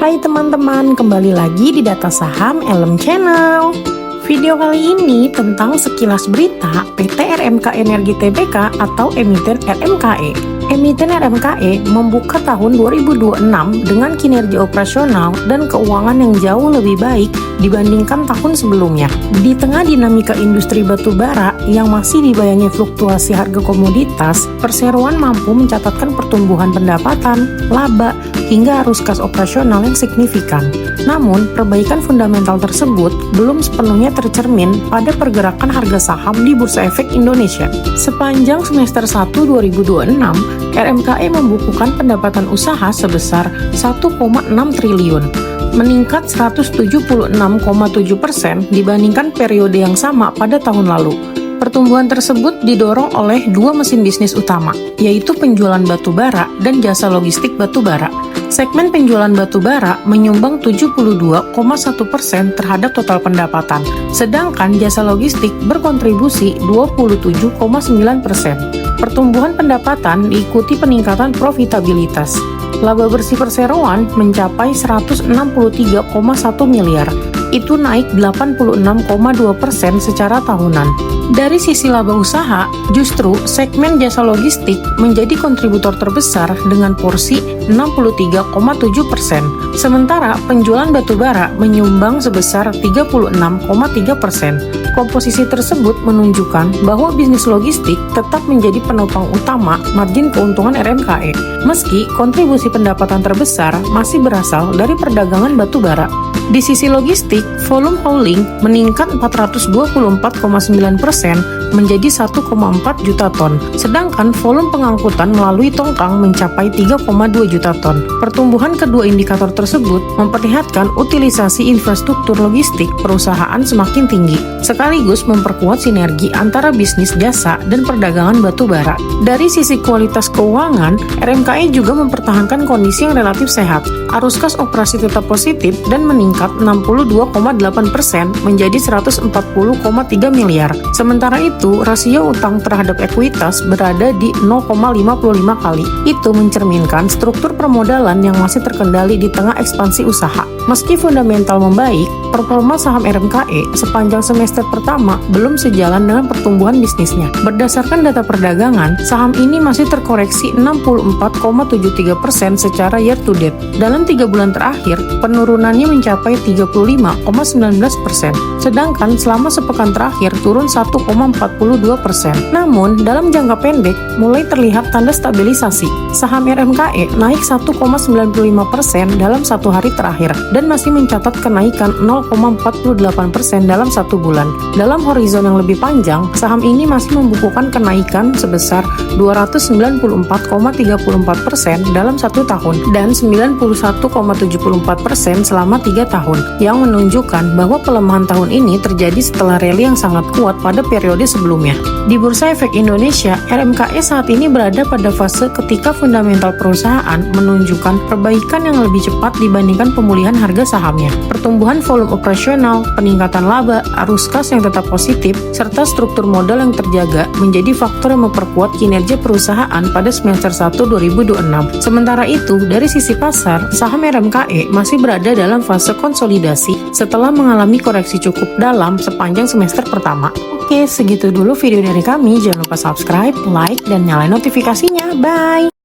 Hai teman-teman, kembali lagi di Data Saham Elem Channel. Video kali ini tentang sekilas berita PT RMK Energi Tbk atau emiten RMKE. Emiten RMKE membuka tahun 2026 dengan kinerja operasional dan keuangan yang jauh lebih baik dibandingkan tahun sebelumnya. Di tengah dinamika industri batu bara yang masih dibayangi fluktuasi harga komoditas, perseroan mampu mencatatkan pertumbuhan pendapatan, laba, hingga arus kas operasional yang signifikan. Namun, perbaikan fundamental tersebut belum sepenuhnya tercermin pada pergerakan harga saham di Bursa Efek Indonesia. Sepanjang semester 1 2026, RMKE membukukan pendapatan usaha sebesar 1,6 triliun, meningkat 176,7% dibandingkan periode yang sama pada tahun lalu. Pertumbuhan tersebut didorong oleh dua mesin bisnis utama, yaitu penjualan batu bara dan jasa logistik batu bara. Segmen penjualan batu bara menyumbang 72,1% terhadap total pendapatan, sedangkan jasa logistik berkontribusi 27,9%. Pertumbuhan pendapatan diikuti peningkatan profitabilitas. Laba bersih perseroan mencapai 163,1 miliar, itu naik 86,2% secara tahunan. Dari sisi laba usaha, justru segmen jasa logistik menjadi kontributor terbesar dengan porsi 63,7%. Sementara penjualan batu bara menyumbang sebesar 36,3%. Komposisi tersebut menunjukkan bahwa bisnis logistik tetap menjadi penopang utama margin keuntungan RMKE, meski kontribusi pendapatan terbesar masih berasal dari perdagangan batu bara. Di sisi logistik, volume hauling meningkat 424,9% menjadi 1,4 juta ton, sedangkan volume pengangkutan melalui tongkang mencapai 3,2 juta ton. Pertumbuhan kedua indikator tersebut memperlihatkan utilisasi infrastruktur logistik perusahaan semakin tinggi, sekaligus memperkuat sinergi antara bisnis jasa dan perdagangan batu bara. Dari sisi kualitas keuangan, RMKE juga mempertahankan kondisi yang relatif sehat. Arus kas operasi tetap positif dan meningkat 62,8% menjadi 140,3 miliar. Sementara itu, rasio utang terhadap ekuitas berada di 0,55 kali. Itu mencerminkan struktur permodalan yang masih terkendali di tengah ekspansi usaha. Meski fundamental membaik, performa saham RMKE sepanjang semester pertama belum sejalan dengan pertumbuhan bisnisnya. Berdasarkan data perdagangan, saham ini masih terkoreksi 64,73% secara year to date. Dalam 3 bulan terakhir, penurunannya mencapai 35,19%, sedangkan selama sepekan terakhir turun 1,42%. Namun, dalam jangka pendek, mulai terlihat tanda stabilisasi. Saham RMKE naik 1,95% dalam satu hari terakhir, dan masih mencatat kenaikan 0,48% dalam satu bulan. Dalam horizon yang lebih panjang, saham ini masih membukukan kenaikan sebesar 294,34% dalam satu tahun, dan 91,74% selama 3 tahun, yang menunjukkan bahwa pelemahan tahun ini terjadi setelah rally yang sangat kuat pada periode sebelumnya. Di Bursa Efek Indonesia, RMKE saat ini berada pada fase ketika fundamental perusahaan menunjukkan perbaikan yang lebih cepat dibandingkan pemulihan harga sahamnya. Pertumbuhan volume operasional, peningkatan laba, arus kas yang tetap positif, serta struktur modal yang terjaga menjadi faktor yang memperkuat kinerja perusahaan pada semester 1 2026. Sementara itu, dari sisi pasar, saham RMKE masih berada dalam fase konsolidasi setelah mengalami koreksi cukup dalam sepanjang semester pertama. Oke, segitu dulu video dari kami. Jangan lupa subscribe, like, dan nyalain notifikasinya. Bye!